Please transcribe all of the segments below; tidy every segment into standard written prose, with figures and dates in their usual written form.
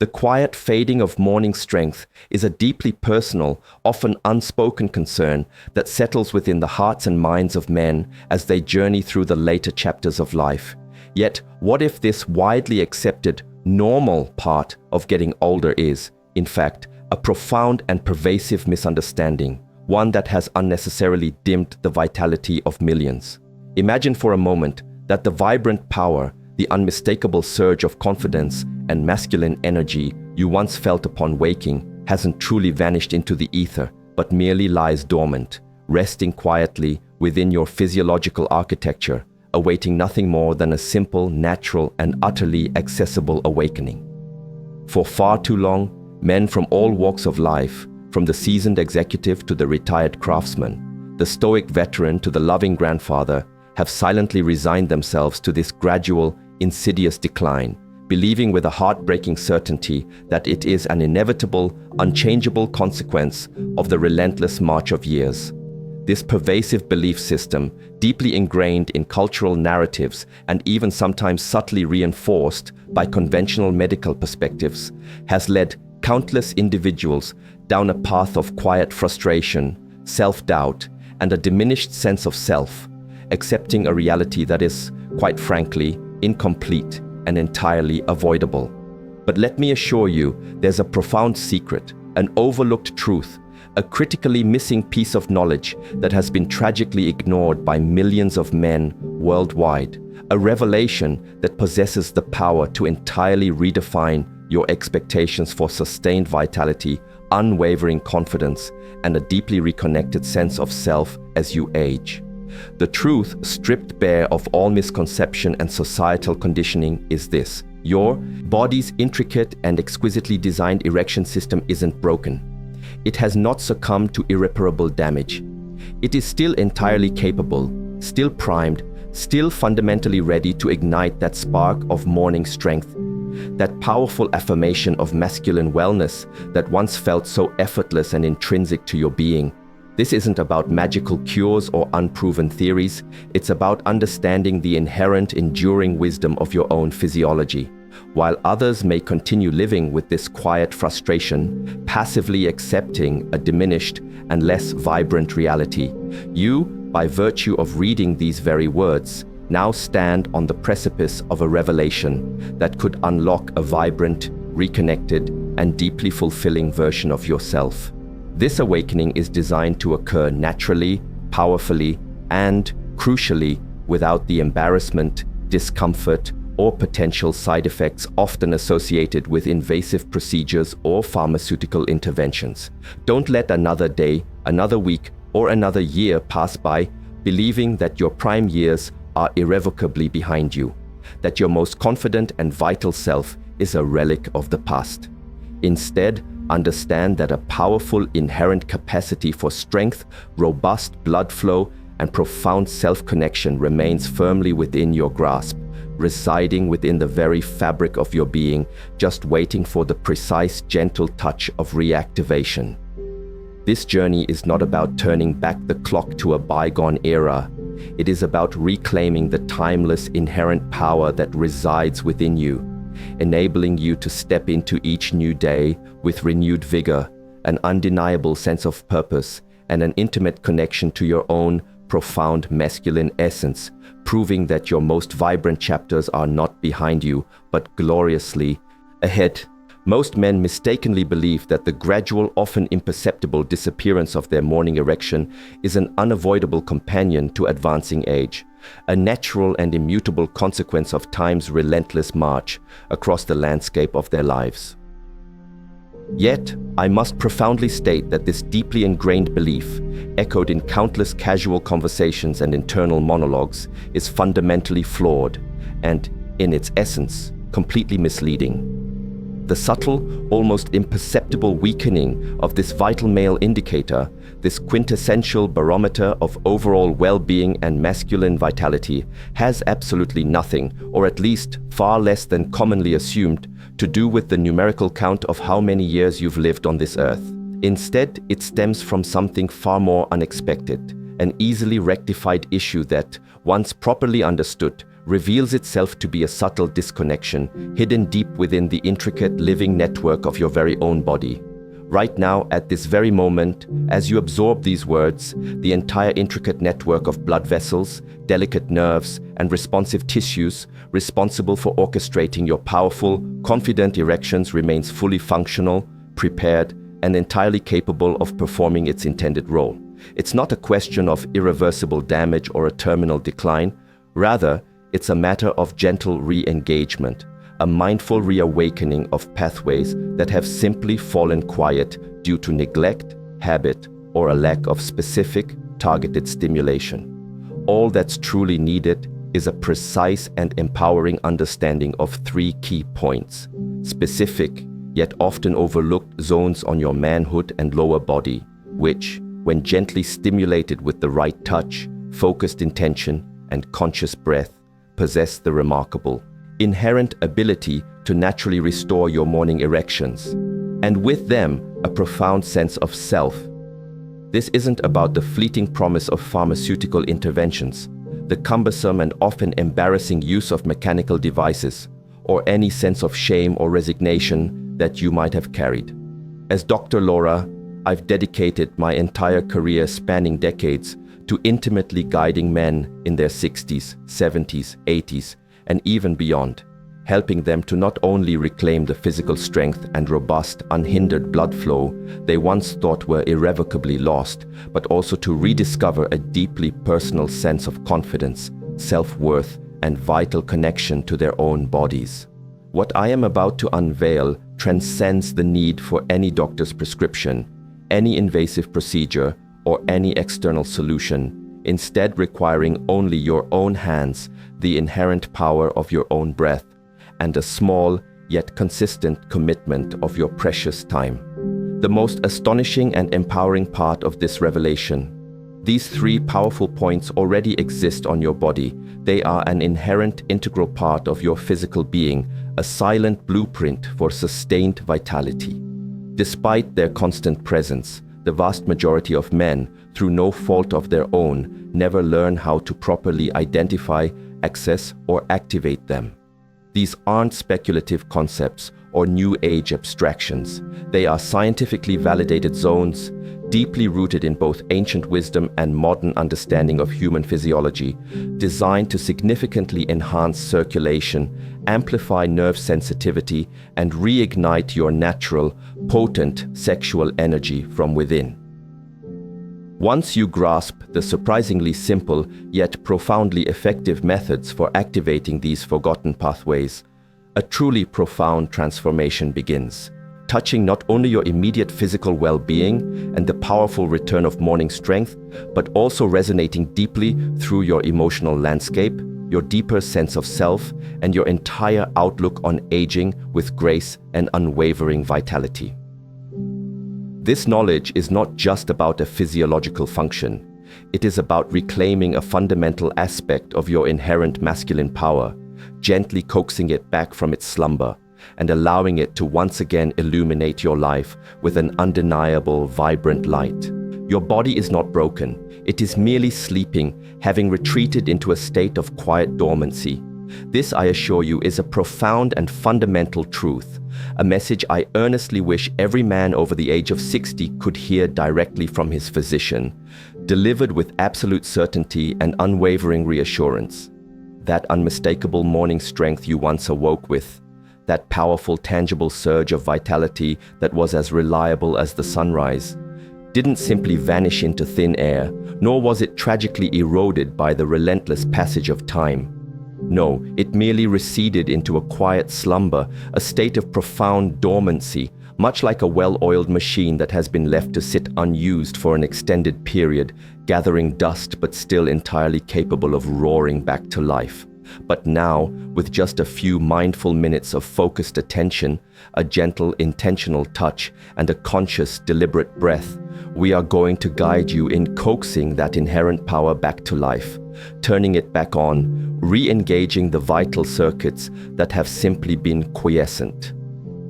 The quiet fading of morning strength is a deeply personal, often unspoken concern that settles within the hearts and minds of men as they journey through the later chapters of life. Yet, what if this widely accepted, normal part of getting older is, in fact, a profound and pervasive misunderstanding, one that has unnecessarily dimmed the vitality of millions? Imagine for a moment that the vibrant power, the unmistakable surge of confidence and masculine energy you once felt upon waking hasn't truly vanished into the ether, but merely lies dormant, resting quietly within your physiological architecture, awaiting nothing more than a simple, natural, and utterly accessible awakening. For far too long, men from all walks of life, from the seasoned executive to the retired craftsman, the stoic veteran to the loving grandfather, have silently resigned themselves to this gradual, insidious decline, believing with a heartbreaking certainty that it is an inevitable, unchangeable consequence of the relentless march of years. This pervasive belief system, deeply ingrained in cultural narratives and even sometimes subtly reinforced by conventional medical perspectives, has led countless individuals down a path of quiet frustration, self-doubt, and a diminished sense of self, accepting a reality that is, quite frankly, incomplete and entirely avoidable. But let me assure you, there's a profound secret, an overlooked truth, a critically missing piece of knowledge that has been tragically ignored by millions of men worldwide, a revelation that possesses the power to entirely redefine your expectations for sustained vitality, unwavering confidence, and a deeply reconnected sense of self as you age. The truth, stripped bare of all misconception and societal conditioning, is this: your body's intricate and exquisitely designed erection system isn't broken. It has not succumbed to irreparable damage. It is still entirely capable, still primed, still fundamentally ready to ignite that spark of morning strength, that powerful affirmation of masculine wellness that once felt so effortless and intrinsic to your being. This isn't about magical cures or unproven theories. It's about understanding the inherent, enduring wisdom of your own physiology. While others may continue living with this quiet frustration, passively accepting a diminished and less vibrant reality, you, by virtue of reading these very words, now stand on the precipice of a revelation that could unlock a vibrant, reconnected, and deeply fulfilling version of yourself. This awakening is designed to occur naturally, powerfully, and, crucially, without the embarrassment, discomfort, or potential side effects often associated with invasive procedures or pharmaceutical interventions. Don't let another day, another week, or another year pass by believing that your prime years are irrevocably behind you, that your most confident and vital self is a relic of the past. Instead, understand that a powerful inherent capacity for strength, robust blood flow, and profound self-connection remains firmly within your grasp, residing within the very fabric of your being, just waiting for the precise, gentle touch of reactivation. This journey is not about turning back the clock to a bygone era. It is about reclaiming the timeless, inherent power that resides within you, enabling you to step into each new day with renewed vigor, an undeniable sense of purpose, and an intimate connection to your own profound masculine essence, proving that your most vibrant chapters are not behind you, but gloriously ahead. Most men mistakenly believe that the gradual, often imperceptible disappearance of their morning erection is an unavoidable companion to advancing age, a natural and immutable consequence of time's relentless march across the landscape of their lives. Yet, I must profoundly state that this deeply ingrained belief, echoed in countless casual conversations and internal monologues, is fundamentally flawed and, in its essence, completely misleading. The subtle, almost imperceptible weakening of this vital male indicator, this quintessential barometer of overall well-being and masculine vitality, has absolutely nothing, or at least far less than commonly assumed, to do with the numerical count of how many years you've lived on this earth. Instead, it stems from something far more unexpected, an easily rectified issue that, once properly understood, reveals itself to be a subtle disconnection hidden deep within the intricate living network of your very own body. Right now, at this very moment, as you absorb these words, the entire intricate network of blood vessels, delicate nerves, and responsive tissues responsible for orchestrating your powerful, confident erections remains fully functional, prepared, and entirely capable of performing its intended role. It's not a question of irreversible damage or a terminal decline. Rather, it's a matter of gentle re-engagement, a mindful reawakening of pathways that have simply fallen quiet due to neglect, habit, or a lack of specific, targeted stimulation. All that's truly needed is a precise and empowering understanding of three key points: specific, yet often overlooked zones on your manhood and lower body, which, when gently stimulated with the right touch, focused intention, and conscious breath, possess the remarkable, inherent ability to naturally restore your morning erections, and with them, a profound sense of self. This isn't about the fleeting promise of pharmaceutical interventions, the cumbersome and often embarrassing use of mechanical devices, or any sense of shame or resignation that you might have carried. As Dr. Laura, I've dedicated my entire career spanning decades to intimately guiding men in their 60s, 70s, 80s, and even beyond, helping them to not only reclaim the physical strength and robust, unhindered blood flow they once thought were irrevocably lost, but also to rediscover a deeply personal sense of confidence, self-worth, and vital connection to their own bodies. What I am about to unveil transcends the need for any doctor's prescription, any invasive procedure, or any external solution, instead requiring only your own hands, the inherent power of your own breath, and a small yet consistent commitment of your precious time. The most astonishing and empowering part of this revelation: these three powerful points already exist on your body. They are an inherent integral part of your physical being, a silent blueprint for sustained vitality. Despite their constant presence, the vast majority of men, through no fault of their own, never learn how to properly identify, access, or activate them. These aren't speculative concepts or new age abstractions. They are scientifically validated zones, deeply rooted in both ancient wisdom and modern understanding of human physiology, designed to significantly enhance circulation, amplify nerve sensitivity, and reignite your natural, potent sexual energy from within. Once you grasp the surprisingly simple yet profoundly effective methods for activating these forgotten pathways, a truly profound transformation begins, touching not only your immediate physical well-being and the powerful return of morning strength, but also resonating deeply through your emotional landscape, your deeper sense of self, and your entire outlook on aging with grace and unwavering vitality. This knowledge is not just about a physiological function. It is about reclaiming a fundamental aspect of your inherent masculine power, gently coaxing it back from its slumber, and allowing it to once again illuminate your life with an undeniable, vibrant light. Your body is not broken. It is merely sleeping, having retreated into a state of quiet dormancy. This, I assure you, is a profound and fundamental truth, a message I earnestly wish every man over the age of 60 could hear directly from his physician, delivered with absolute certainty and unwavering reassurance. That unmistakable morning strength you once awoke with, that powerful, tangible surge of vitality that was as reliable as the sunrise, didn't simply vanish into thin air, nor was it tragically eroded by the relentless passage of time. No, it merely receded into a quiet slumber, a state of profound dormancy, much like a well-oiled machine that has been left to sit unused for an extended period, gathering dust but still entirely capable of roaring back to life. But now, with just a few mindful minutes of focused attention, a gentle, intentional touch, and a conscious, deliberate breath, we are going to guide you in coaxing that inherent power back to life, turning it back on, re-engaging the vital circuits that have simply been quiescent.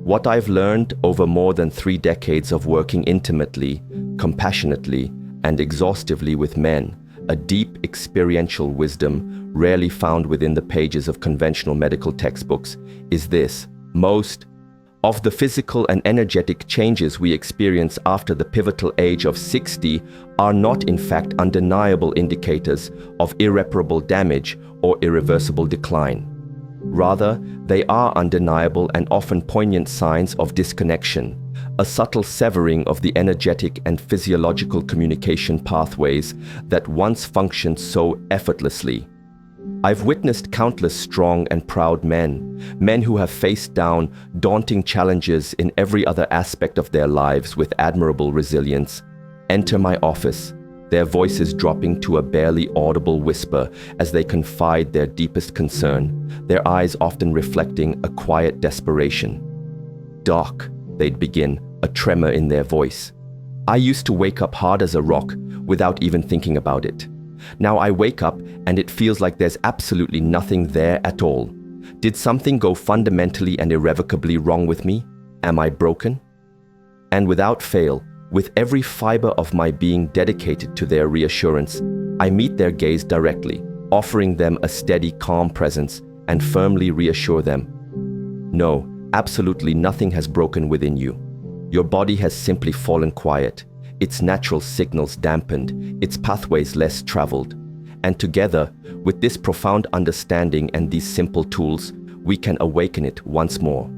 What I've learned over more than 3 decades of working intimately, compassionately, and exhaustively with men, a deep experiential wisdom rarely found within the pages of conventional medical textbooks, is this: most of the physical and energetic changes we experience after the pivotal age of 60 are not in fact undeniable indicators of irreparable damage or irreversible decline. Rather, they are undeniable and often poignant signs of disconnection, a subtle severing of the energetic and physiological communication pathways that once functioned so effortlessly. I've witnessed countless strong and proud men who have faced down daunting challenges in every other aspect of their lives with admirable resilience, enter my office, their voices dropping to a barely audible whisper as they confide their deepest concern, their eyes often reflecting a quiet desperation. "Doc," they'd begin, a tremor in their voice. "I used to wake up hard as a rock without even thinking about it. Now I wake up and it feels like there's absolutely nothing there at all. Did something go fundamentally and irrevocably wrong with me? Am I broken?" And without fail, with every fiber of my being dedicated to their reassurance, I meet their gaze directly, offering them a steady, calm presence and firmly reassure them, "No, absolutely nothing has broken within you. Your body has simply fallen quiet, its natural signals dampened, its pathways less traveled. And together, with this profound understanding and these simple tools, we can awaken it once more."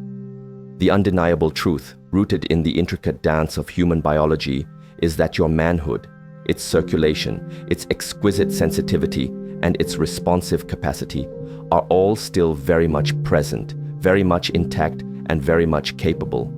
The undeniable truth, rooted in the intricate dance of human biology, is that your manhood, its circulation, its exquisite sensitivity, and its responsive capacity are all still very much present, very much intact, and very much capable.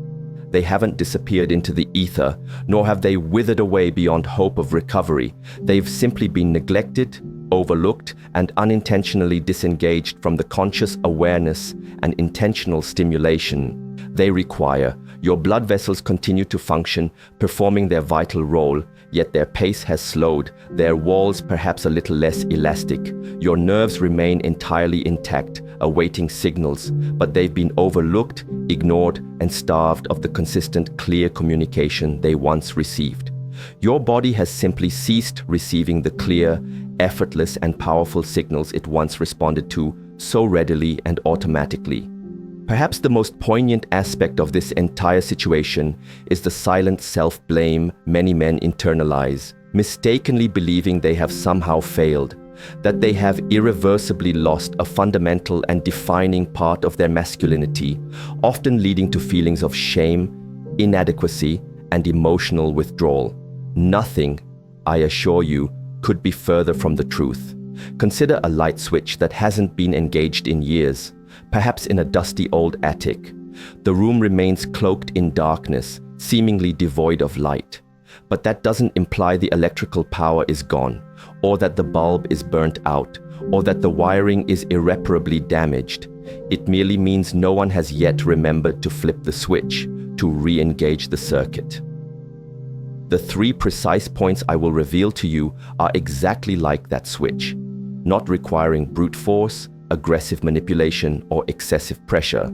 They haven't disappeared into the ether, nor have they withered away beyond hope of recovery. They've simply been neglected, overlooked, and unintentionally disengaged from the conscious awareness and intentional stimulation they require. Your blood vessels continue to function, performing their vital role, yet their pace has slowed, their walls perhaps a little less elastic. Your nerves remain entirely intact, awaiting signals, but they've been overlooked, ignored, and starved of the consistent, clear communication they once received. Your body has simply ceased receiving the clear, effortless, and powerful signals it once responded to so readily and automatically. Perhaps the most poignant aspect of this entire situation is the silent self-blame many men internalize, mistakenly believing they have somehow failed, that they have irreversibly lost a fundamental and defining part of their masculinity, often leading to feelings of shame, inadequacy, and emotional withdrawal. Nothing, I assure you, could be further from the truth. Consider a light switch that hasn't been engaged in years, perhaps in a dusty old attic. The room remains cloaked in darkness, seemingly devoid of light. But that doesn't imply the electrical power is gone, or that the bulb is burnt out, or that the wiring is irreparably damaged. It merely means no one has yet remembered to flip the switch, to re-engage the circuit. The 3 precise points I will reveal to you are exactly like that switch, not requiring brute force, aggressive manipulation, or excessive pressure,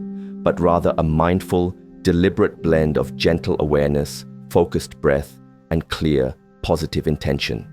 but rather a mindful, deliberate blend of gentle awareness, focused breath, and clear, positive intention.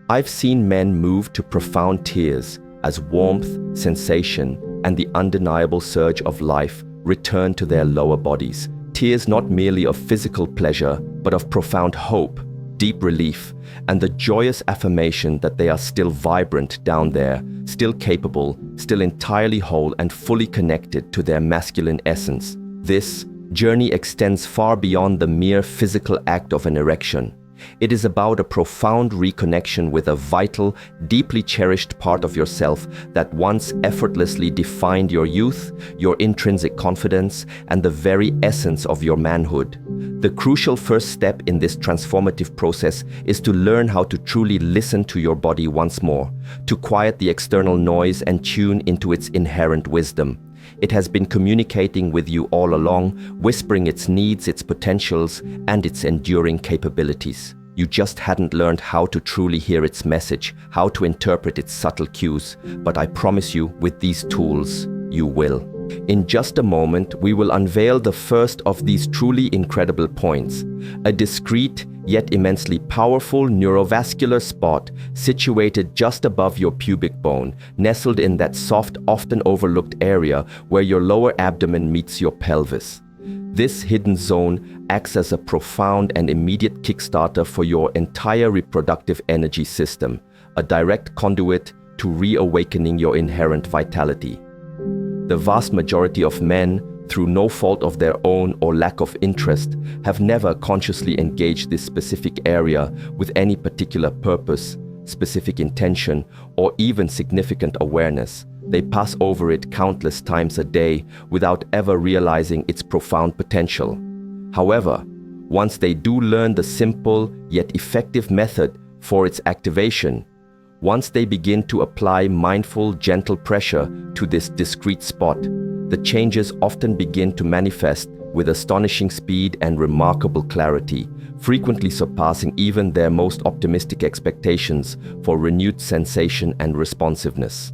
I've seen men move to profound tears as warmth, sensation, and the undeniable surge of life return to their lower bodies. Tears not merely of physical pleasure, but of profound hope, deep relief, and the joyous affirmation that they are still vibrant down there, still capable, still entirely whole and fully connected to their masculine essence. This journey extends far beyond the mere physical act of an erection. It is about a profound reconnection with a vital, deeply cherished part of yourself that once effortlessly defined your youth, your intrinsic confidence, and the very essence of your manhood. The crucial first step in this transformative process is to learn how to truly listen to your body once more, to quiet the external noise and tune into its inherent wisdom. It has been communicating with you all along, whispering its needs, its potentials, and its enduring capabilities. You just hadn't learned how to truly hear its message, how to interpret its subtle cues, but I promise you, with these tools, you will. In just a moment, we will unveil the first of these truly incredible points, a discreet, yet immensely powerful neurovascular spot situated just above your pubic bone, nestled in that soft, often overlooked area where your lower abdomen meets your pelvis. This hidden zone acts as a profound and immediate kickstarter for your entire reproductive energy system, a direct conduit to reawakening your inherent vitality. The vast majority of men, through no fault of their own or lack of interest, have never consciously engaged this specific area with any particular purpose, specific intention, or even significant awareness. They pass over it countless times a day without ever realizing its profound potential. However, once they do learn the simple yet effective method for its activation, once they begin to apply mindful, gentle pressure to this discrete spot, the changes often begin to manifest with astonishing speed and remarkable clarity, frequently surpassing even their most optimistic expectations for renewed sensation and responsiveness.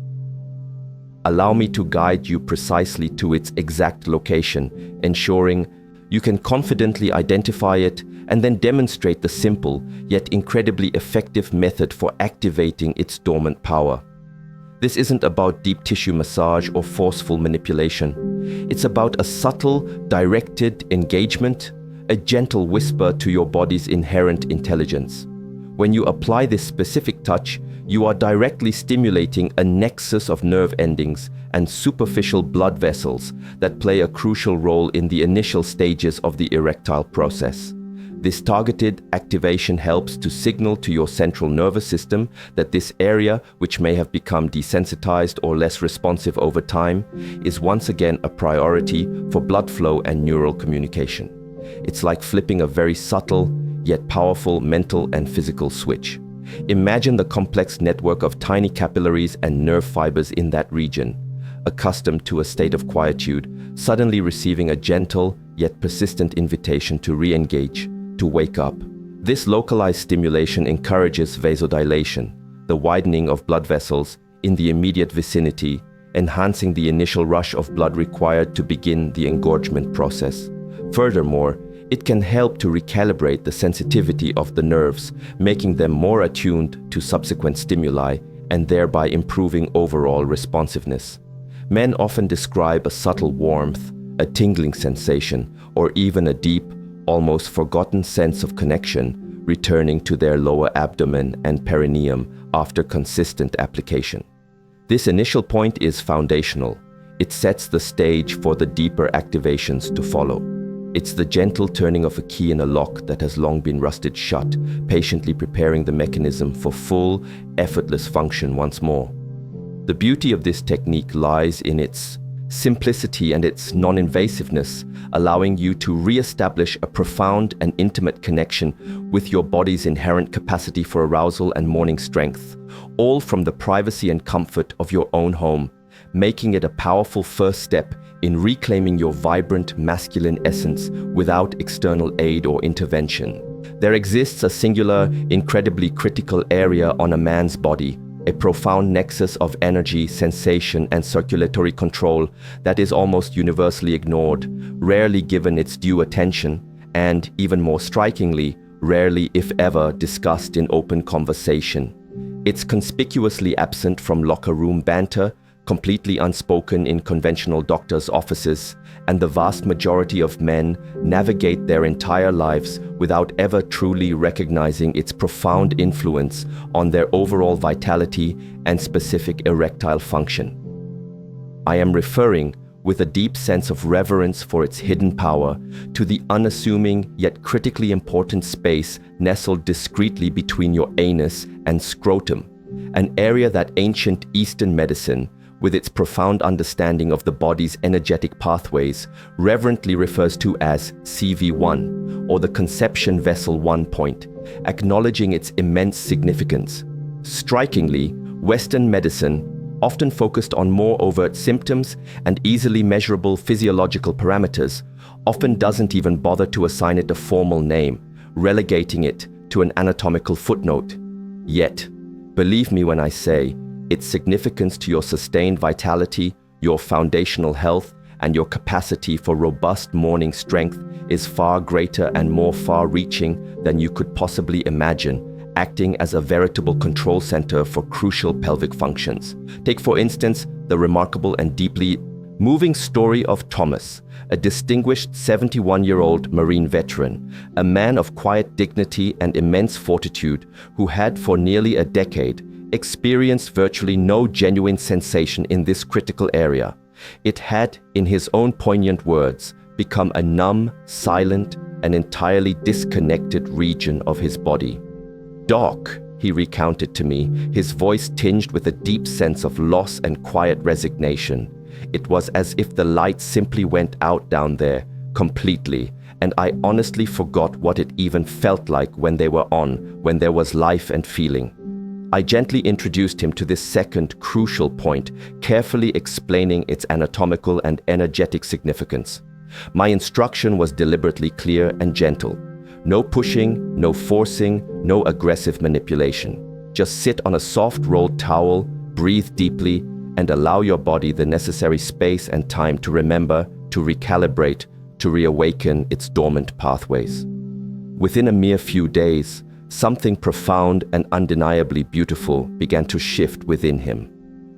Allow me to guide you precisely to its exact location, ensuring you can confidently identify it and then demonstrate the simple yet incredibly effective method for activating its dormant power. This isn't about deep tissue massage or forceful manipulation. It's about a subtle, directed engagement, a gentle whisper to your body's inherent intelligence. When you apply this specific touch, you are directly stimulating a nexus of nerve endings and superficial blood vessels that play a crucial role in the initial stages of the erectile process. This targeted activation helps to signal to your central nervous system that this area, which may have become desensitized or less responsive over time, is once again a priority for blood flow and neural communication. It's like flipping a very subtle, yet powerful mental and physical switch. Imagine the complex network of tiny capillaries and nerve fibers in that region, accustomed to a state of quietude, suddenly receiving a gentle yet persistent invitation to re-engage, to wake up. This localized stimulation encourages vasodilation, the widening of blood vessels in the immediate vicinity, enhancing the initial rush of blood required to begin the engorgement process. Furthermore, it can help to recalibrate the sensitivity of the nerves, making them more attuned to subsequent stimuli and thereby improving overall responsiveness. Men often describe a subtle warmth, a tingling sensation, or even a deep, almost forgotten sense of connection returning to their lower abdomen and perineum after consistent application. This initial point is foundational. It sets the stage for the deeper activations to follow. It's the gentle turning of a key in a lock that has long been rusted shut, patiently preparing the mechanism for full, effortless function once more. The beauty of this technique lies in its simplicity and its non-invasiveness, allowing you to re-establish a profound and intimate connection with your body's inherent capacity for arousal and morning strength, all from the privacy and comfort of your own home, making it a powerful first step in reclaiming your vibrant masculine essence without external aid or intervention. There exists a singular, incredibly critical area on a man's body, a profound nexus of energy, sensation, and circulatory control that is almost universally ignored, rarely given its due attention, and, even more strikingly, rarely, if ever, discussed in open conversation. It's conspicuously absent from locker room banter, completely unspoken in conventional doctors' offices, and the vast majority of men navigate their entire lives without ever truly recognizing its profound influence on their overall vitality and specific erectile function. I am referring, with a deep sense of reverence for its hidden power, to the unassuming yet critically important space nestled discreetly between your anus and scrotum, an area that ancient Eastern medicine, with its profound understanding of the body's energetic pathways, reverently refers to as CV1, or the conception vessel 1 point, acknowledging its immense significance. Strikingly, Western medicine, often focused on more overt symptoms and easily measurable physiological parameters, often doesn't even bother to assign it a formal name, relegating it to an anatomical footnote. Yet, believe me when I say, its significance to your sustained vitality, your foundational health, and your capacity for robust morning strength is far greater and more far-reaching than you could possibly imagine, acting as a veritable control center for crucial pelvic functions. Take, for instance, the remarkable and deeply moving story of Thomas, a distinguished 71-year-old Marine veteran, a man of quiet dignity and immense fortitude who had for nearly a decade experienced virtually no genuine sensation in this critical area. It had, in his own poignant words, become a numb, silent, and entirely disconnected region of his body. "Doc," he recounted to me, his voice tinged with a deep sense of loss and quiet resignation. It was as if the light simply went out down there, completely, and I honestly forgot what it even felt like when they were on, when there was life and feeling. I gently introduced him to this second crucial point, carefully explaining its anatomical and energetic significance. My instruction was deliberately clear and gentle. No pushing, no forcing, no aggressive manipulation. Just sit on a soft rolled towel, breathe deeply, and allow your body the necessary space and time to remember, to recalibrate, to reawaken its dormant pathways. Within a mere few days, something profound and undeniably beautiful began to shift within him.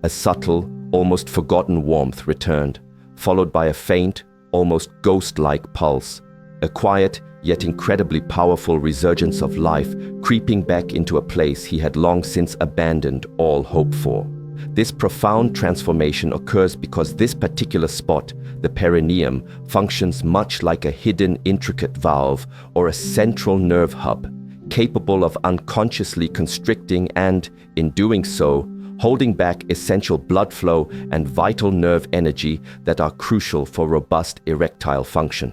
A subtle, almost forgotten warmth returned, followed by a faint, almost ghost-like pulse, a quiet yet incredibly powerful resurgence of life creeping back into a place he had long since abandoned all hope for. This profound transformation occurs because this particular spot, the perineum, functions much like a hidden intricate valve or a central nerve hub, capable of unconsciously constricting and, in doing so, holding back essential blood flow and vital nerve energy that are crucial for robust erectile function.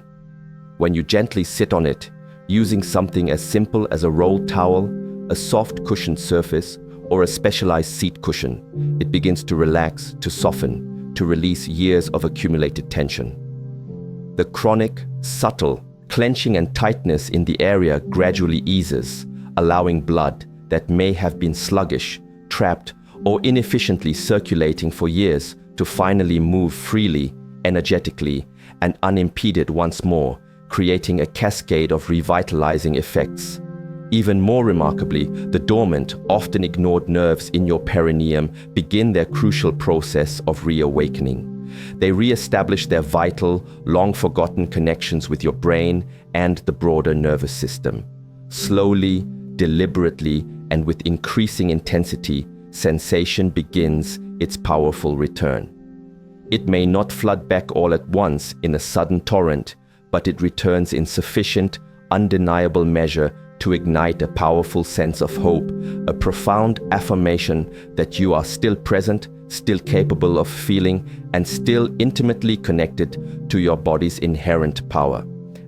When you gently sit on it, using something as simple as a rolled towel, a soft cushioned surface, or a specialized seat cushion, it begins to relax, to soften, to release years of accumulated tension. The chronic, subtle clenching and tightness in the area gradually eases, allowing blood that may have been sluggish, trapped, or inefficiently circulating for years to finally move freely, energetically, and unimpeded once more, creating a cascade of revitalizing effects. Even more remarkably, the dormant, often ignored nerves in your perineum begin their crucial process of reawakening. They re-establish their vital, long-forgotten connections with your brain and the broader nervous system. Slowly, deliberately, and with increasing intensity, sensation begins its powerful return. It may not flood back all at once in a sudden torrent, but it returns in sufficient, undeniable measure to ignite a powerful sense of hope, a profound affirmation that you are still present, still capable of feeling, and still intimately connected to your body's inherent power.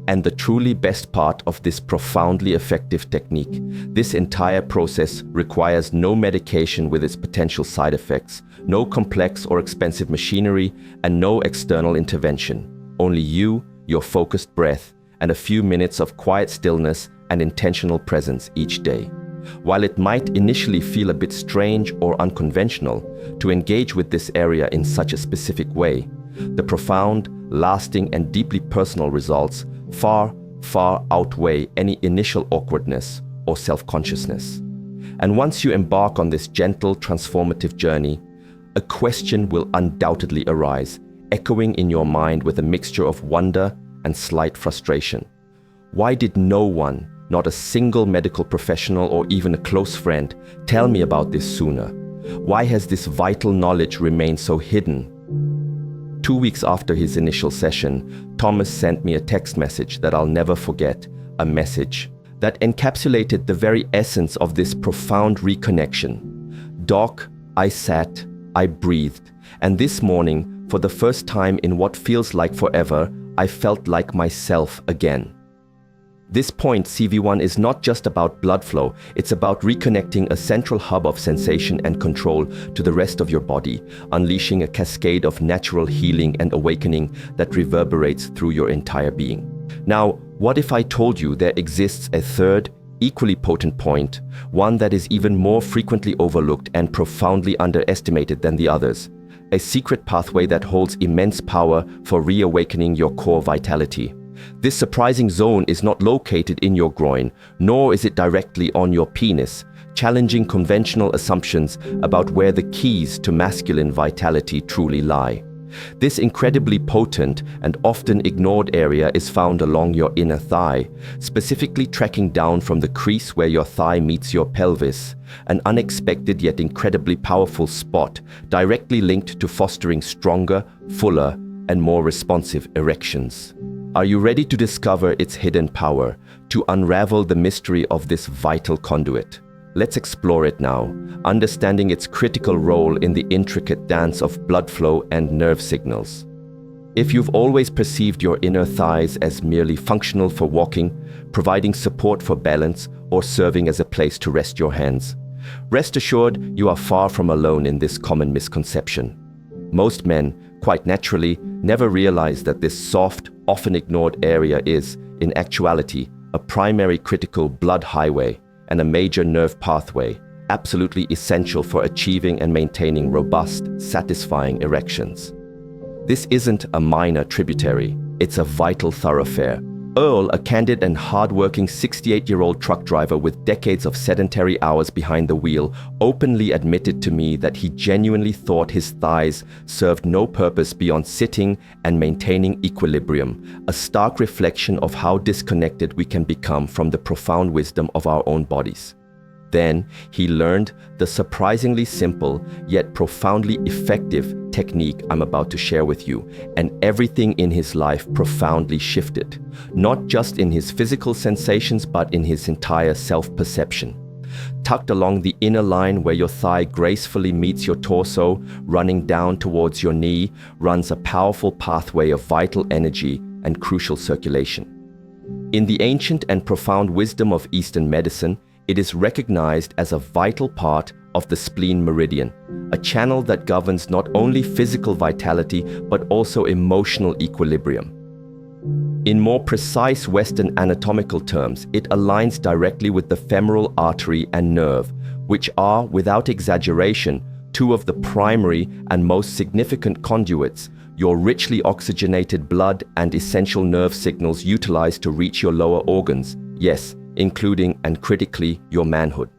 And the truly best part of this profoundly effective technique, this entire process requires no medication with its potential side effects, no complex or expensive machinery, and no external intervention. Only you, your focused breath, and a few minutes of quiet stillness and intentional presence each day. While it might initially feel a bit strange or unconventional to engage with this area in such a specific way, the profound, lasting, and deeply personal results far, far outweigh any initial awkwardness or self-consciousness. And once you embark on this gentle, transformative journey, a question will undoubtedly arise, echoing in your mind with a mixture of wonder and slight frustration. Why did no one, not a single medical professional or even a close friend, tell me about this sooner? Why has this vital knowledge remained so hidden? 2 weeks after his initial session, Thomas sent me a text message that I'll never forget, a message that encapsulated the very essence of this profound reconnection. "Doc, I sat, I breathed, and this morning, for the first time in what feels like forever, I felt like myself again." This point, CV1, is not just about blood flow, it's about reconnecting a central hub of sensation and control to the rest of your body, unleashing a cascade of natural healing and awakening that reverberates through your entire being. Now, what if I told you there exists a third, equally potent point, one that is even more frequently overlooked and profoundly underestimated than the others? a secret pathway that holds immense power for reawakening your core vitality. This surprising zone is not located in your groin, nor is it directly on your penis, challenging conventional assumptions about where the keys to masculine vitality truly lie. This incredibly potent and often ignored area is found along your inner thigh, specifically tracking down from the crease where your thigh meets your pelvis, an unexpected yet incredibly powerful spot directly linked to fostering stronger, fuller, and more responsive erections. Are you ready to discover its hidden power, to unravel the mystery of this vital conduit? Let's explore it now, understanding its critical role in the intricate dance of blood flow and nerve signals. If you've always perceived your inner thighs as merely functional for walking, providing support for balance, or serving as a place to rest your hands, rest assured you are far from alone in this common misconception. Most men, quite naturally, never realize that this soft, often ignored area is, in actuality, a primary critical blood highway and a major nerve pathway, absolutely essential for achieving and maintaining robust, satisfying erections. This isn't a minor tributary, it's a vital thoroughfare. Earl, a candid and hard-working 68-year-old truck driver with decades of sedentary hours behind the wheel, openly admitted to me that he genuinely thought his thighs served no purpose beyond sitting and maintaining equilibrium, a stark reflection of how disconnected we can become from the profound wisdom of our own bodies. Then he learned the surprisingly simple yet profoundly effective technique I'm about to share with you, and everything in his life profoundly shifted, not just in his physical sensations but in his entire self-perception. Tucked along the inner line where your thigh gracefully meets your torso, running down towards your knee, runs a powerful pathway of vital energy and crucial circulation. In the ancient and profound wisdom of Eastern medicine, it is recognized as a vital part of the spleen meridian, a channel that governs not only physical vitality but also emotional equilibrium. In more precise Western anatomical terms, it aligns directly with the femoral artery and nerve, which are, without exaggeration, two of the primary and most significant conduits your richly oxygenated blood and essential nerve signals utilize to reach your lower organs, yes, including and critically your manhood.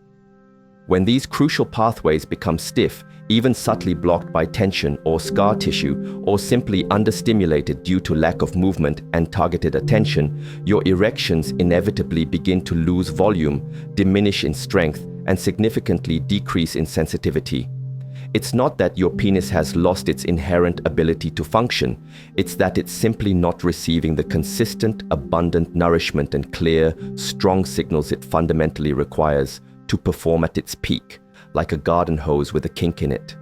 When these crucial pathways become stiff, even subtly blocked by tension or scar tissue, or simply understimulated due to lack of movement and targeted attention, your erections inevitably begin to lose volume, diminish in strength, and significantly decrease in sensitivity. It's not that your penis has lost its inherent ability to function, it's that it's simply not receiving the consistent, abundant nourishment and clear, strong signals it fundamentally requires to perform at its peak, like a garden hose with a kink in it.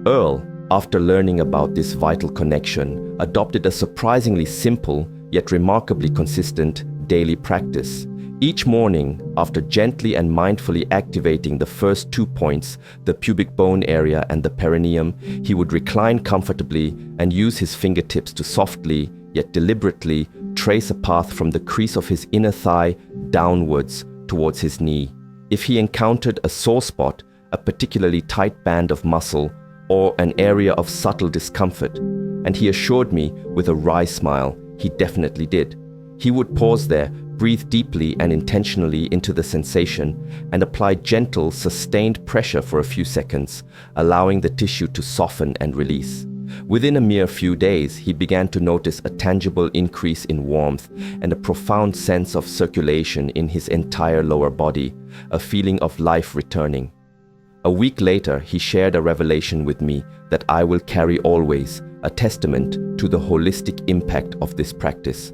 Earl, after learning about this vital connection, adopted a surprisingly simple, yet remarkably consistent, daily practice. Each morning, after gently and mindfully activating the first 2 points, the pubic bone area and the perineum, he would recline comfortably and use his fingertips to softly, yet deliberately, trace a path from the crease of his inner thigh downwards towards his knee. If he encountered a sore spot, a particularly tight band of muscle, or an area of subtle discomfort, and he assured me with a wry smile, he definitely did, he would pause there, breathe deeply and intentionally into the sensation, and apply gentle, sustained pressure for a few seconds, allowing the tissue to soften and release. Within a mere few days, he began to notice a tangible increase in warmth and a profound sense of circulation in his entire lower body, a feeling of life returning. A week later, he shared a revelation with me that I will carry always, a testament to the holistic impact of this practice.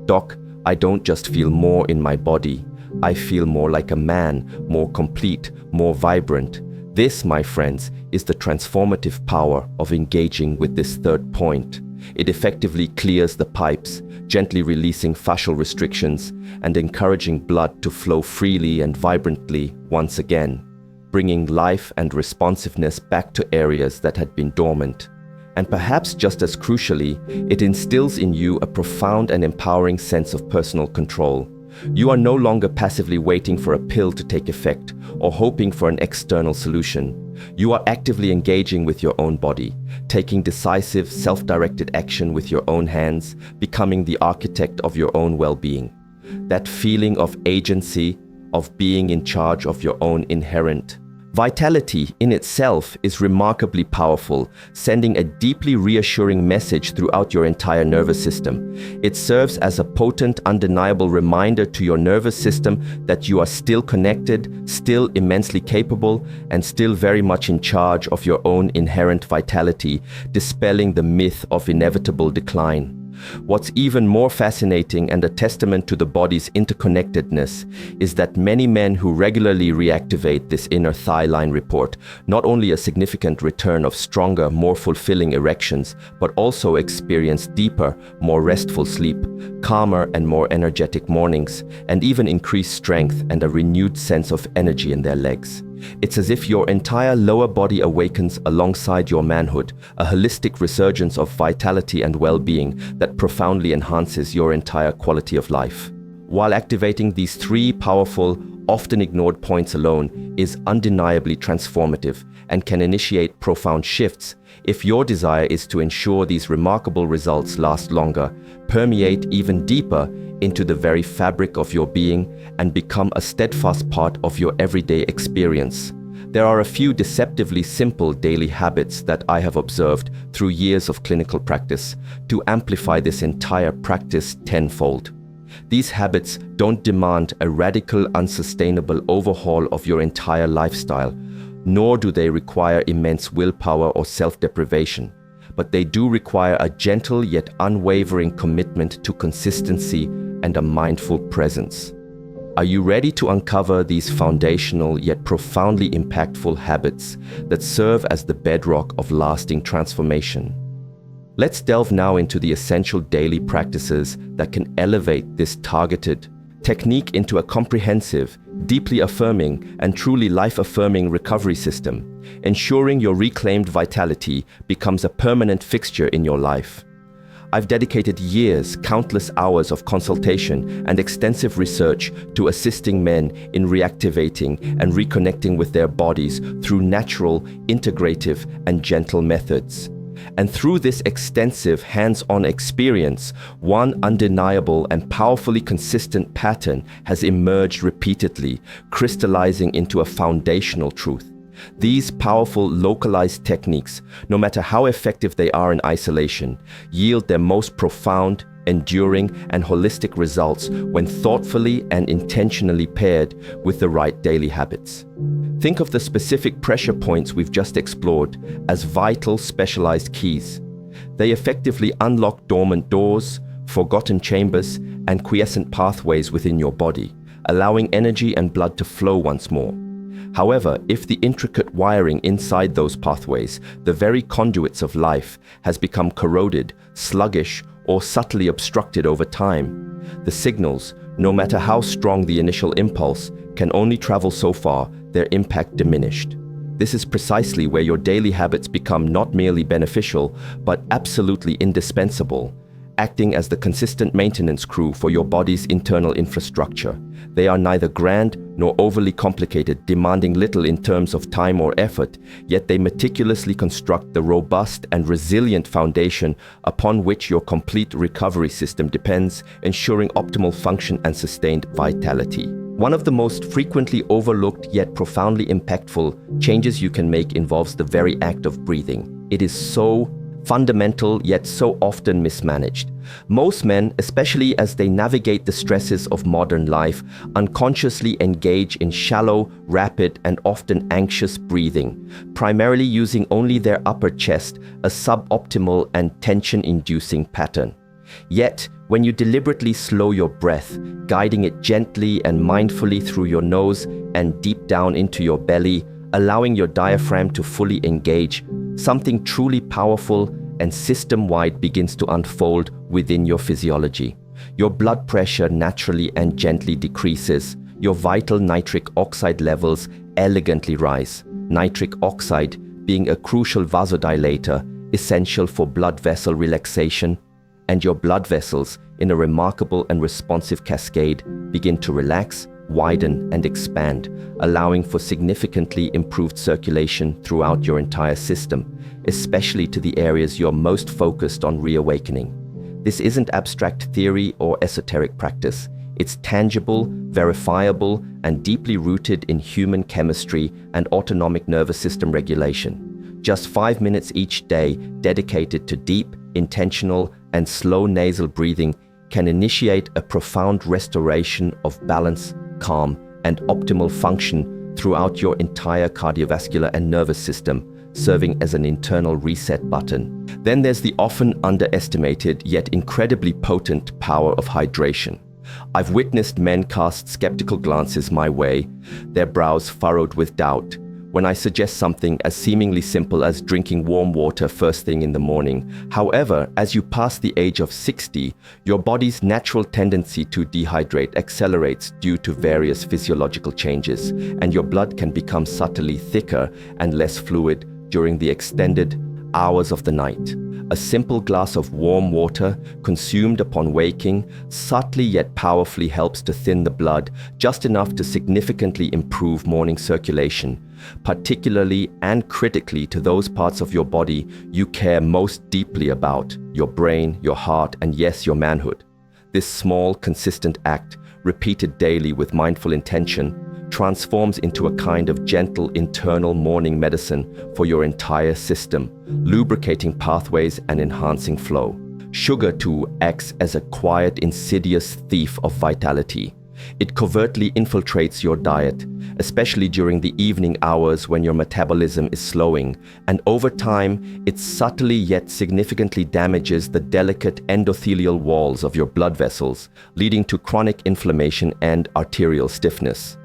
Doc, I don't just feel more in my body, I feel more like a man, more complete, more vibrant. This, my friends, is the transformative power of engaging with this third point. It effectively clears the pipes, gently releasing fascial restrictions and encouraging blood to flow freely and vibrantly once again, bringing life and responsiveness back to areas that had been dormant. And perhaps just as crucially, it instills in you a profound and empowering sense of personal control. You are no longer passively waiting for a pill to take effect or hoping for an external solution. You are actively engaging with your own body, taking decisive, self-directed action with your own hands, becoming the architect of your own well-being. That feeling of agency, of being in charge of your own inherent vitality in itself is remarkably powerful, sending a deeply reassuring message throughout your entire nervous system. It serves as a potent, undeniable reminder to your nervous system that you are still connected, still immensely capable, and still very much in charge of your own inherent vitality, dispelling the myth of inevitable decline. What's even more fascinating and a testament to the body's interconnectedness is that many men who regularly reactivate this inner thigh line report not only a significant return of stronger, more fulfilling erections, but also experience deeper, more restful sleep, calmer and more energetic mornings, and even increased strength and a renewed sense of energy in their legs. It's as if your entire lower body awakens alongside your manhood, a holistic resurgence of vitality and well-being that profoundly enhances your entire quality of life. While activating these three powerful, often ignored points alone is undeniably transformative and can initiate profound shifts, if your desire is to ensure these remarkable results last longer, permeate even deeper into the very fabric of your being, and become a steadfast part of your everyday experience. There are a few deceptively simple daily habits that I have observed through years of clinical practice to amplify this entire practice tenfold. These habits don't demand a radical, unsustainable overhaul of your entire lifestyle, nor do they require immense willpower or self-deprivation, but they do require a gentle yet unwavering commitment to consistency and a mindful presence. Are you ready to uncover these foundational yet profoundly impactful habits that serve as the bedrock of lasting transformation? Let's delve now into the essential daily practices that can elevate this targeted technique into a comprehensive, deeply affirming, and truly life-affirming recovery system, ensuring your reclaimed vitality becomes a permanent fixture in your life. I've dedicated years, countless hours of consultation and extensive research to assisting men in reactivating and reconnecting with their bodies through natural, integrative, and gentle methods. And through this extensive hands-on experience, one undeniable and powerfully consistent pattern has emerged repeatedly, crystallizing into a foundational truth. These powerful localized techniques, no matter how effective they are in isolation, yield their most profound, enduring, and holistic results when thoughtfully and intentionally paired with the right daily habits. Think of the specific pressure points we've just explored as vital, specialized keys. They effectively unlock dormant doors, forgotten chambers, and quiescent pathways within your body, allowing energy and blood to flow once more. However, if the intricate wiring inside those pathways, the very conduits of life, has become corroded, sluggish, or subtly obstructed over time, the signals, no matter how strong the initial impulse, can only travel so far, their impact diminished. This is precisely where your daily habits become not merely beneficial, but absolutely indispensable, acting as the consistent maintenance crew for your body's internal infrastructure. They are neither grand nor overly complicated, demanding little in terms of time or effort, yet they meticulously construct the robust and resilient foundation upon which your complete recovery system depends, ensuring optimal function and sustained vitality. One of the most frequently overlooked yet profoundly impactful changes you can make involves the very act of breathing. It is so fundamental yet so often mismanaged. Most men, especially as they navigate the stresses of modern life, unconsciously engage in shallow, rapid, and often anxious breathing, primarily using only their upper chest, a suboptimal and tension-inducing pattern. Yet, when you deliberately slow your breath, guiding it gently and mindfully through your nose and deep down into your belly, allowing your diaphragm to fully engage, something truly powerful and system-wide begins to unfold within your physiology. Your blood pressure naturally and gently decreases. Your vital nitric oxide levels elegantly rise. Nitric oxide being a crucial vasodilator, essential for blood vessel relaxation, and your blood vessels, in a remarkable and responsive cascade, begin to relax, widen, and expand, allowing for significantly improved circulation throughout your entire system, especially to the areas you're most focused on reawakening. This isn't abstract theory or esoteric practice. It's tangible, verifiable, and deeply rooted in human chemistry and autonomic nervous system regulation. Just 5 minutes each day dedicated to deep, intentional, and slow nasal breathing can initiate a profound restoration of balance, calm, and optimal function throughout your entire cardiovascular and nervous system, serving as an internal reset button. Then there's the often underestimated yet incredibly potent power of hydration. I've witnessed men cast skeptical glances my way, their brows furrowed with doubt, when I suggest something as seemingly simple as drinking warm water first thing in the morning. However, as you pass the age of 60, your body's natural tendency to dehydrate accelerates due to various physiological changes, and your blood can become subtly thicker and less fluid during the extended hours of the night. A simple glass of warm water consumed upon waking subtly yet powerfully helps to thin the blood just enough to significantly improve morning circulation, particularly and critically to those parts of your body you care most deeply about: your brain, your heart, and yes, your manhood. This small, consistent act, repeated daily with mindful intention, transforms into a kind of gentle internal morning medicine for your entire system, lubricating pathways and enhancing flow. Sugar, too, acts as a quiet, insidious thief of vitality. It covertly infiltrates your diet, especially during the evening hours when your metabolism is slowing, and over time, it subtly yet significantly damages the delicate endothelial walls of your blood vessels, leading to chronic inflammation and arterial stiffness.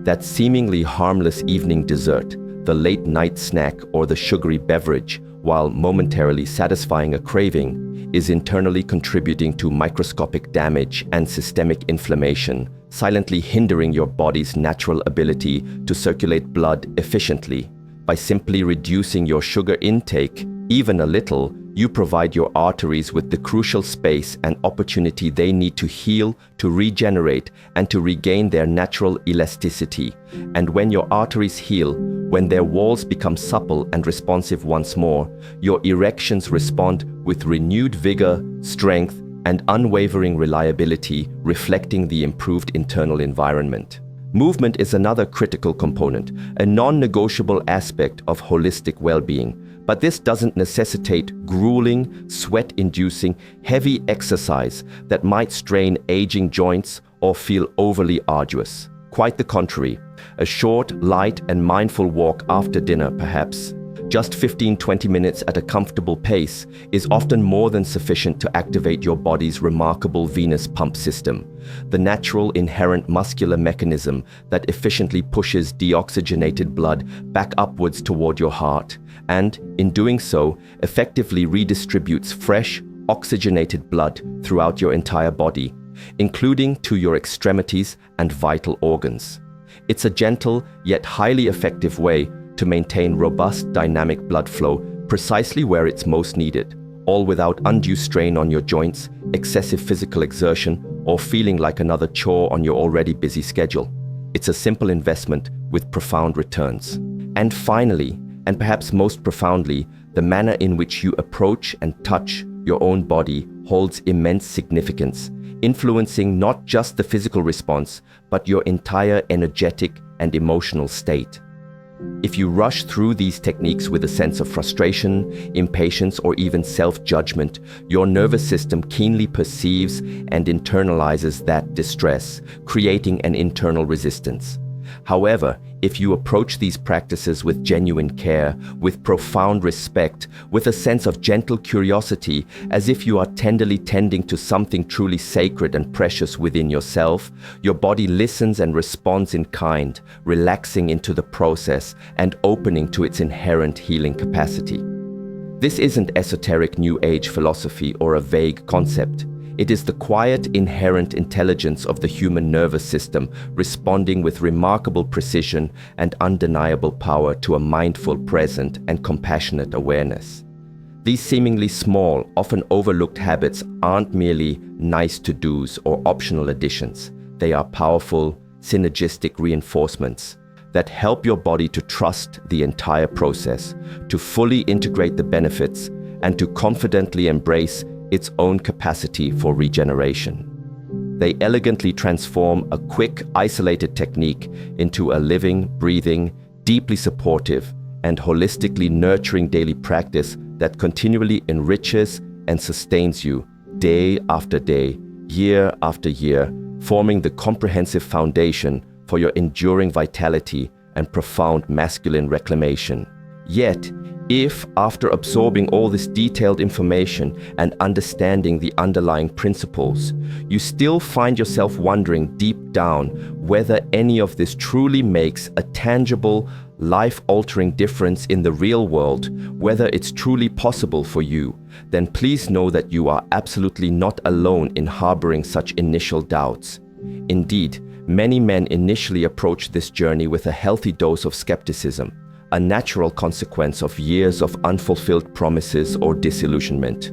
That seemingly harmless evening dessert, the late night snack, or the sugary beverage, while momentarily satisfying a craving, is internally contributing to microscopic damage and systemic inflammation, silently hindering your body's natural ability to circulate blood efficiently. By simply reducing your sugar intake, even a little, you provide your arteries with the crucial space and opportunity they need to heal, to regenerate, and to regain their natural elasticity. And when your arteries heal, when their walls become supple and responsive once more, your erections respond with renewed vigor, strength, and unwavering reliability, reflecting the improved internal environment. Movement is another critical component, a non-negotiable aspect of holistic well-being. But this doesn't necessitate grueling, sweat-inducing, heavy exercise that might strain aging joints or feel overly arduous. Quite the contrary, a short, light, and mindful walk after dinner, perhaps, just 15-20 minutes at a comfortable pace, is often more than sufficient to activate your body's remarkable venous pump system, the natural inherent muscular mechanism that efficiently pushes deoxygenated blood back upwards toward your heart, and, in doing so, effectively redistributes fresh, oxygenated blood throughout your entire body, including to your extremities and vital organs. It's a gentle yet highly effective way to maintain robust dynamic blood flow precisely where it's most needed, all without undue strain on your joints, excessive physical exertion, or feeling like another chore on your already busy schedule. It's a simple investment with profound returns. And finally, and perhaps most profoundly, the manner in which you approach and touch your own body holds immense significance, influencing not just the physical response, but your entire energetic and emotional state. If you rush through these techniques with a sense of frustration, impatience, or even self-judgment, your nervous system keenly perceives and internalizes that distress, creating an internal resistance. However, if you approach these practices with genuine care, with profound respect, with a sense of gentle curiosity, as if you are tenderly tending to something truly sacred and precious within yourself, your body listens and responds in kind, relaxing into the process and opening to its inherent healing capacity. This isn't esoteric New Age philosophy or a vague concept. It is the quiet, inherent intelligence of the human nervous system responding with remarkable precision and undeniable power to a mindful, present, and compassionate awareness. These seemingly small, often overlooked habits aren't merely nice to-dos or optional additions. They are powerful, synergistic reinforcements that help your body to trust the entire process, to fully integrate the benefits, and to confidently embrace its own capacity for regeneration. They elegantly transform a quick, isolated technique into a living, breathing, deeply supportive, and holistically nurturing daily practice that continually enriches and sustains you day after day, year after year, forming the comprehensive foundation for your enduring vitality and profound masculine reclamation. Yet, if, after absorbing all this detailed information and understanding the underlying principles, you still find yourself wondering deep down whether any of this truly makes a tangible, life-altering difference in the real world, whether it's truly possible for you, then please know that you are absolutely not alone in harboring such initial doubts. Indeed, many men initially approach this journey with a healthy dose of skepticism, a natural consequence of years of unfulfilled promises or disillusionment.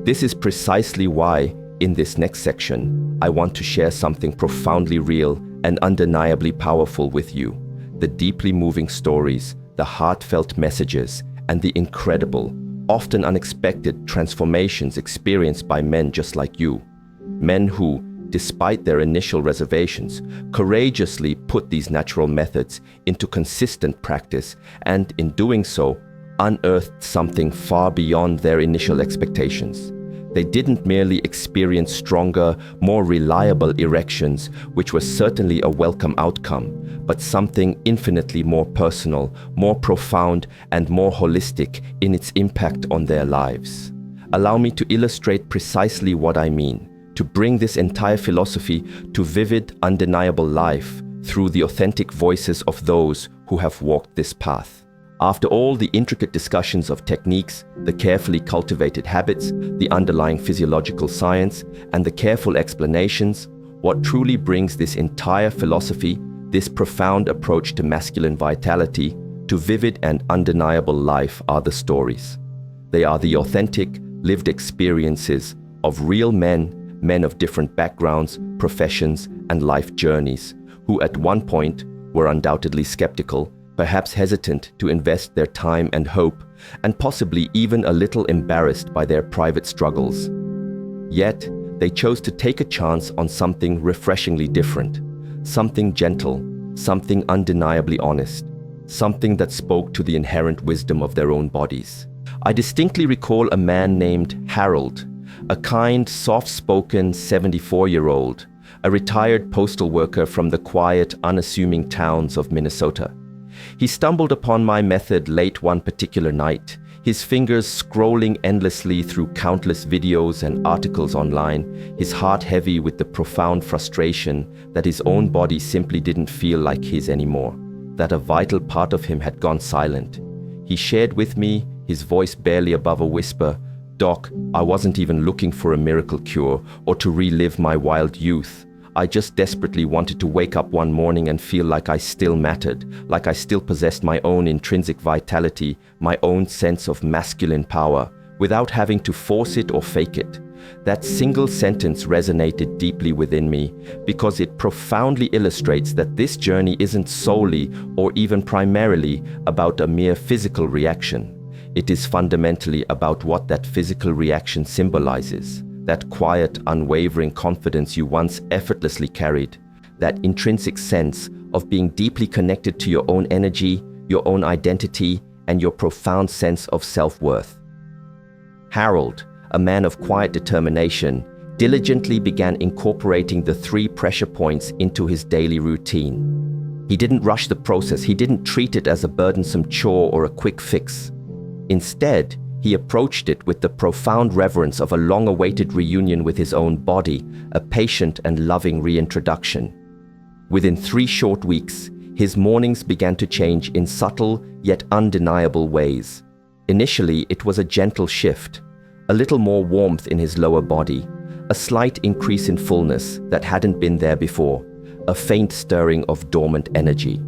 This is precisely why, in this next section, I want to share something profoundly real and undeniably powerful with you: the deeply moving stories, the heartfelt messages, and the incredible, often unexpected transformations experienced by men just like you. Men who, despite their initial reservations, courageously put these natural methods into consistent practice and, in doing so, unearthed something far beyond their initial expectations. They didn't merely experience stronger, more reliable erections, which was certainly a welcome outcome, but something infinitely more personal, more profound, and more holistic in its impact on their lives. Allow me to illustrate precisely what I mean, to bring this entire philosophy to vivid, undeniable life through the authentic voices of those who have walked this path. After all the intricate discussions of techniques, the carefully cultivated habits, the underlying physiological science, and the careful explanations, what truly brings this entire philosophy, this profound approach to masculine vitality, to vivid and undeniable life are the stories. They are the authentic, lived experiences of real men of different backgrounds, professions, and life journeys, who at one point were undoubtedly skeptical, perhaps hesitant to invest their time and hope, and possibly even a little embarrassed by their private struggles. Yet, they chose to take a chance on something refreshingly different, something gentle, something undeniably honest, something that spoke to the inherent wisdom of their own bodies. I distinctly recall a man named Harold, a kind, soft-spoken 74-year-old, a retired postal worker from the quiet, unassuming towns of Minnesota. He stumbled upon my method late one particular night, his fingers scrolling endlessly through countless videos and articles online, his heart heavy with the profound frustration that his own body simply didn't feel like his anymore, that a vital part of him had gone silent. He shared with me, his voice barely above a whisper, "Doc, I wasn't even looking for a miracle cure or to relive my wild youth. I just desperately wanted to wake up one morning and feel like I still mattered, like I still possessed my own intrinsic vitality, my own sense of masculine power, without having to force it or fake it." That single sentence resonated deeply within me because it profoundly illustrates that this journey isn't solely or even primarily about a mere physical reaction. It is fundamentally about what that physical reaction symbolizes, that quiet, unwavering confidence you once effortlessly carried, that intrinsic sense of being deeply connected to your own energy, your own identity, and your profound sense of self-worth. Harold, a man of quiet determination, diligently began incorporating the 3 pressure points into his daily routine. He didn't rush the process, he didn't treat it as a burdensome chore or a quick fix. Instead, he approached it with the profound reverence of a long-awaited reunion with his own body, a patient and loving reintroduction. Within 3 short weeks, his mornings began to change in subtle yet undeniable ways. Initially, it was a gentle shift, a little more warmth in his lower body, a slight increase in fullness that hadn't been there before, a faint stirring of dormant energy.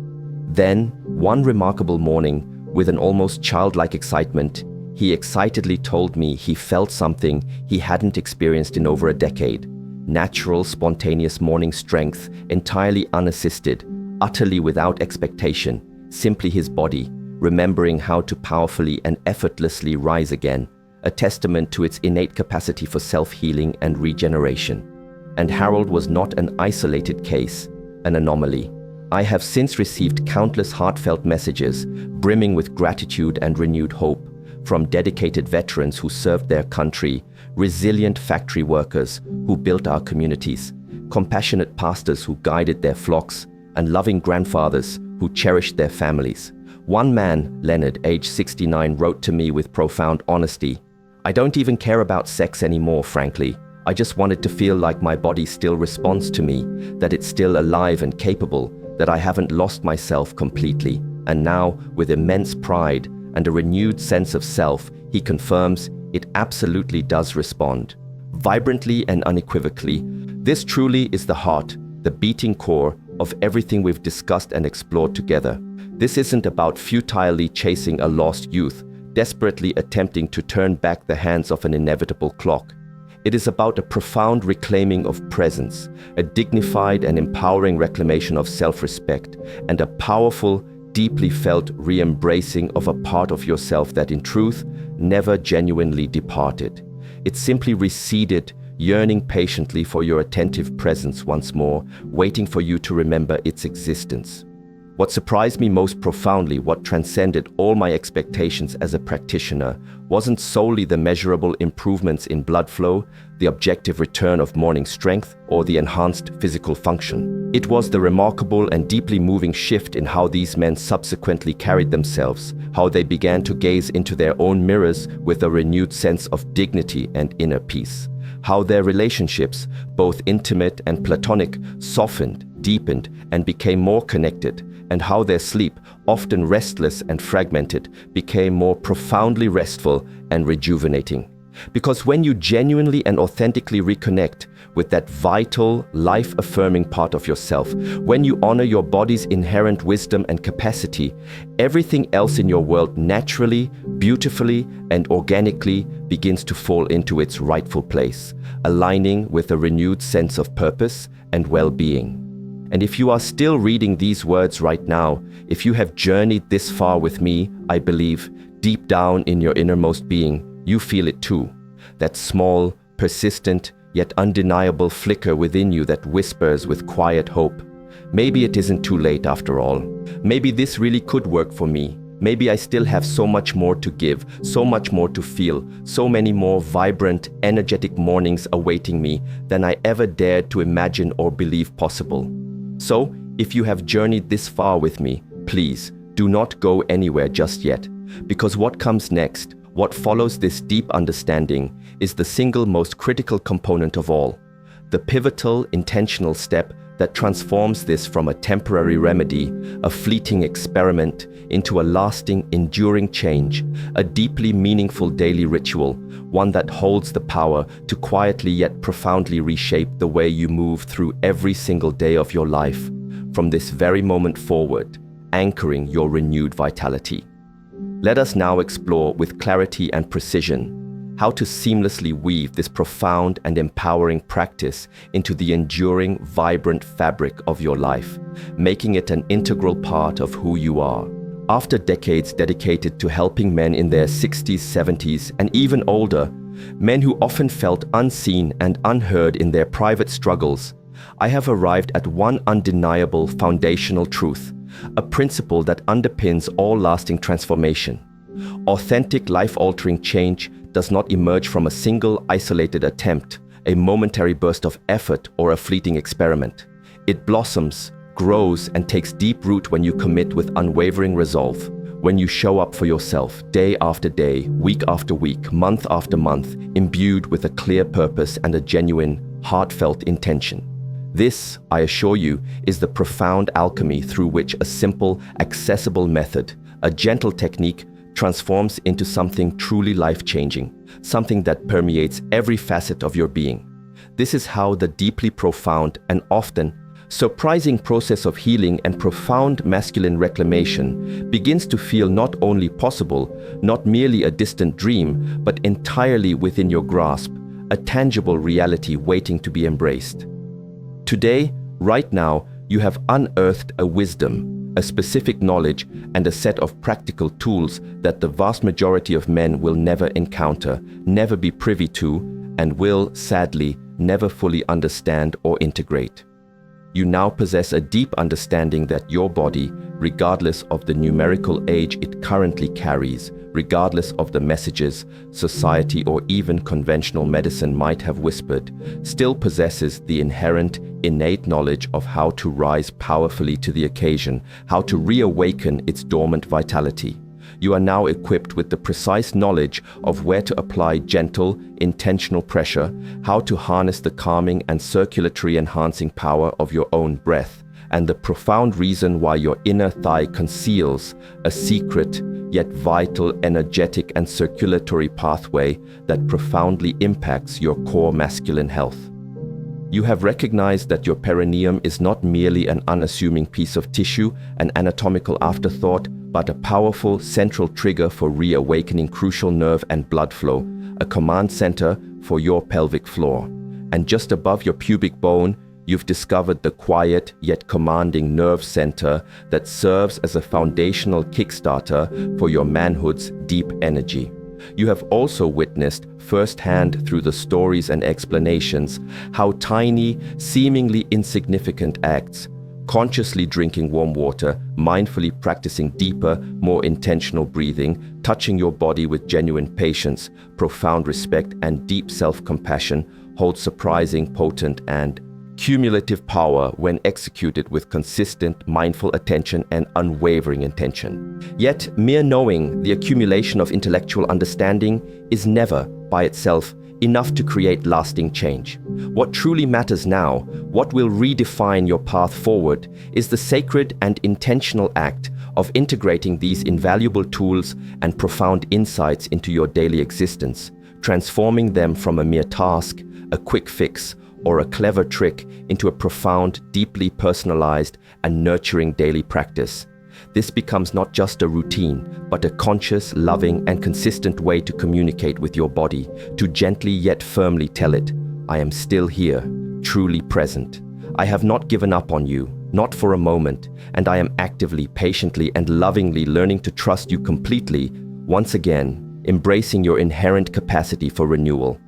Then, one remarkable morning, with an almost childlike excitement, he excitedly told me he felt something he hadn't experienced in over a decade. natural, spontaneous morning strength, entirely unassisted, utterly without expectation, simply his body, remembering how to powerfully and effortlessly rise again, a testament to its innate capacity for self-healing and regeneration. And Harold was not an isolated case, an anomaly. I have since received countless heartfelt messages, brimming with gratitude and renewed hope, from dedicated veterans who served their country, resilient factory workers who built our communities, compassionate pastors who guided their flocks, and loving grandfathers who cherished their families. One man, Leonard, age 69, wrote to me with profound honesty, "I don't even care about sex anymore, frankly. I just wanted to feel like my body still responds to me, that it's still alive and capable, that I haven't lost myself completely." And now, with immense pride and a renewed sense of self, he confirms it absolutely does respond. Vibrantly and unequivocally, this truly is the heart, the beating core of everything we've discussed and explored together. This isn't about futilely chasing a lost youth, desperately attempting to turn back the hands of an inevitable clock. It is about a profound reclaiming of presence, a dignified and empowering reclamation of self-respect, and a powerful, deeply felt re-embracing of a part of yourself that in truth never genuinely departed. It simply receded, yearning patiently for your attentive presence once more, waiting for you to remember its existence. What surprised me most profoundly, what transcended all my expectations as a practitioner, wasn't solely the measurable improvements in blood flow, the objective return of morning strength, or the enhanced physical function. It was the remarkable and deeply moving shift in how these men subsequently carried themselves, how they began to gaze into their own mirrors with a renewed sense of dignity and inner peace, how their relationships, both intimate and platonic, softened, deepened, and became more connected, and how their sleep, often restless and fragmented, became more profoundly restful and rejuvenating. Because when you genuinely and authentically reconnect with that vital, life-affirming part of yourself, when you honor your body's inherent wisdom and capacity, everything else in your world naturally, beautifully, and organically begins to fall into its rightful place, aligning with a renewed sense of purpose and well-being. And if you are still reading these words right now, if you have journeyed this far with me, I believe, deep down in your innermost being, you feel it too. That small, persistent, yet undeniable flicker within you that whispers with quiet hope. Maybe it isn't too late after all. Maybe this really could work for me. Maybe I still have so much more to give, so much more to feel, so many more vibrant, energetic mornings awaiting me than I ever dared to imagine or believe possible. So, if you have journeyed this far with me, please do not go anywhere just yet, because what comes next, what follows this deep understanding, is the single most critical component of all, the pivotal, intentional step that transforms this from a temporary remedy, a fleeting experiment, into a lasting, enduring change, a deeply meaningful daily ritual, one that holds the power to quietly yet profoundly reshape the way you move through every single day of your life, from this very moment forward, anchoring your renewed vitality. Let us now explore with clarity and precision how to seamlessly weave this profound and empowering practice into the enduring, vibrant fabric of your life, making it an integral part of who you are. After decades dedicated to helping men in their 60s, 70s, and even older, men who often felt unseen and unheard in their private struggles, I have arrived at one undeniable foundational truth, a principle that underpins all lasting transformation. Authentic, life-altering change does not emerge from a single isolated attempt, a momentary burst of effort, or a fleeting experiment. It blossoms, grows, and takes deep root when you commit with unwavering resolve, when you show up for yourself day after day, week after week, month after month, imbued with a clear purpose and a genuine, heartfelt intention. This, I assure you, is the profound alchemy through which a simple, accessible method, a gentle technique, transforms into something truly life-changing, something that permeates every facet of your being. This is how the deeply profound and often surprising process of healing and profound masculine reclamation begins to feel not only possible, not merely a distant dream, but entirely within your grasp, a tangible reality waiting to be embraced. Today, right now, you have unearthed a wisdom, a specific knowledge, and a set of practical tools that the vast majority of men will never encounter, never be privy to, and will, sadly, never fully understand or integrate. You now possess a deep understanding that your body, regardless of the numerical age it currently carries, regardless of the messages society or even conventional medicine might have whispered, still possesses the inherent, innate knowledge of how to rise powerfully to the occasion, how to reawaken its dormant vitality. You are now equipped with the precise knowledge of where to apply gentle, intentional pressure, how to harness the calming and circulatory enhancing power of your own breath, and the profound reason why your inner thigh conceals a secret, yet vital, energetic and circulatory pathway that profoundly impacts your core masculine health. You have recognized that your perineum is not merely an unassuming piece of tissue, an anatomical afterthought, but a powerful central trigger for reawakening crucial nerve and blood flow, a command center for your pelvic floor. And just above your pubic bone, you've discovered the quiet yet commanding nerve center that serves as a foundational kickstarter for your manhood's deep energy. You have also witnessed firsthand through the stories and explanations how tiny, seemingly insignificant acts, consciously drinking warm water, mindfully practicing deeper, more intentional breathing, touching your body with genuine patience, profound respect, and deep self-compassion, hold surprising, potent, and cumulative power when executed with consistent, mindful attention and unwavering intention. Yet, mere knowing, the accumulation of intellectual understanding, is never, by itself, enough to create lasting change. What truly matters now, what will redefine your path forward, is the sacred and intentional act of integrating these invaluable tools and profound insights into your daily existence, transforming them from a mere task, a quick fix, or a clever trick into a profound, deeply personalized, and nurturing daily practice. This becomes not just a routine, but a conscious, loving, and consistent way to communicate with your body, to gently yet firmly tell it, I am still here, truly present. I have not given up on you, not for a moment, and I am actively, patiently, and lovingly learning to trust you completely, once again, embracing your inherent capacity for renewal.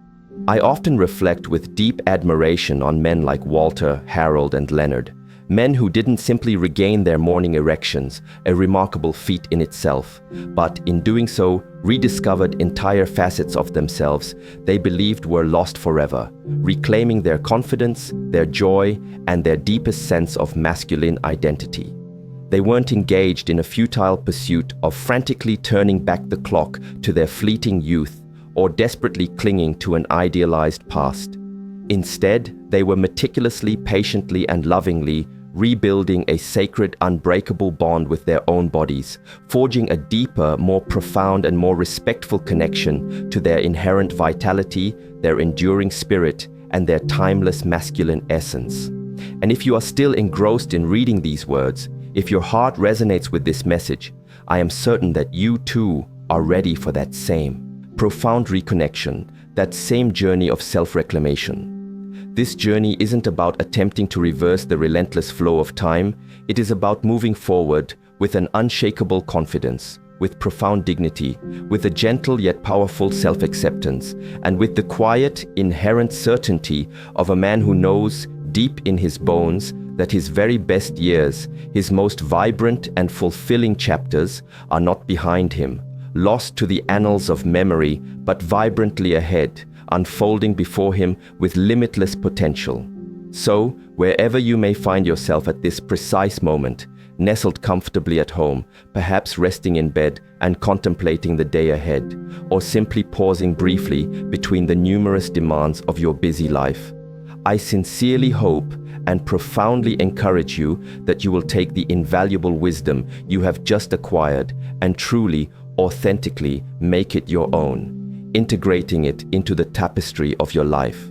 I often reflect with deep admiration on men like Walter, Harold, and Leonard, men who didn't simply regain their morning erections, a remarkable feat in itself, but in doing so, rediscovered entire facets of themselves they believed were lost forever, reclaiming their confidence, their joy, and their deepest sense of masculine identity. They weren't engaged in a futile pursuit of frantically turning back the clock to their fleeting youth, or desperately clinging to an idealized past. Instead, they were meticulously, patiently, and lovingly rebuilding a sacred, unbreakable bond with their own bodies, forging a deeper, more profound, and more respectful connection to their inherent vitality, their enduring spirit, and their timeless masculine essence. And if you are still engrossed in reading these words, if your heart resonates with this message, I am certain that you too are ready for that same profound reconnection, that same journey of self-reclamation. This journey isn't about attempting to reverse the relentless flow of time. It is about moving forward with an unshakable confidence, with profound dignity, with a gentle yet powerful self-acceptance, and with the quiet, inherent certainty of a man who knows, deep in his bones, that his very best years, his most vibrant and fulfilling chapters, are not behind him, lost to the annals of memory, but vibrantly ahead, unfolding before him with limitless potential. So, wherever you may find yourself at this precise moment, nestled comfortably at home, perhaps resting in bed and contemplating the day ahead, or simply pausing briefly between the numerous demands of your busy life, I sincerely hope and profoundly encourage you that you will take the invaluable wisdom you have just acquired and truly, authentically make it your own, integrating it into the tapestry of your life.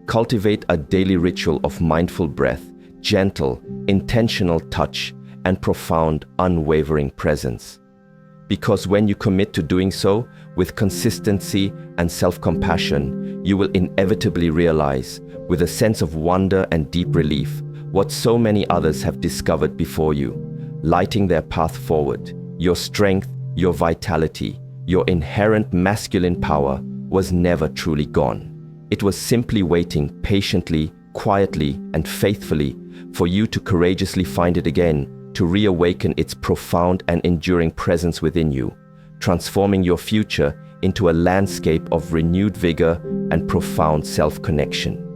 Cultivate a daily ritual of mindful breath, gentle, intentional touch, and profound, unwavering presence. Because when you commit to doing so with consistency and self-compassion, you will inevitably realize, with a sense of wonder and deep relief, what so many others have discovered before you, lighting their path forward. Your strength, your vitality, your inherent masculine power was never truly gone. It was simply waiting patiently, quietly, and faithfully for you to courageously find it again, to reawaken its profound and enduring presence within you, transforming your future into a landscape of renewed vigor and profound self-connection.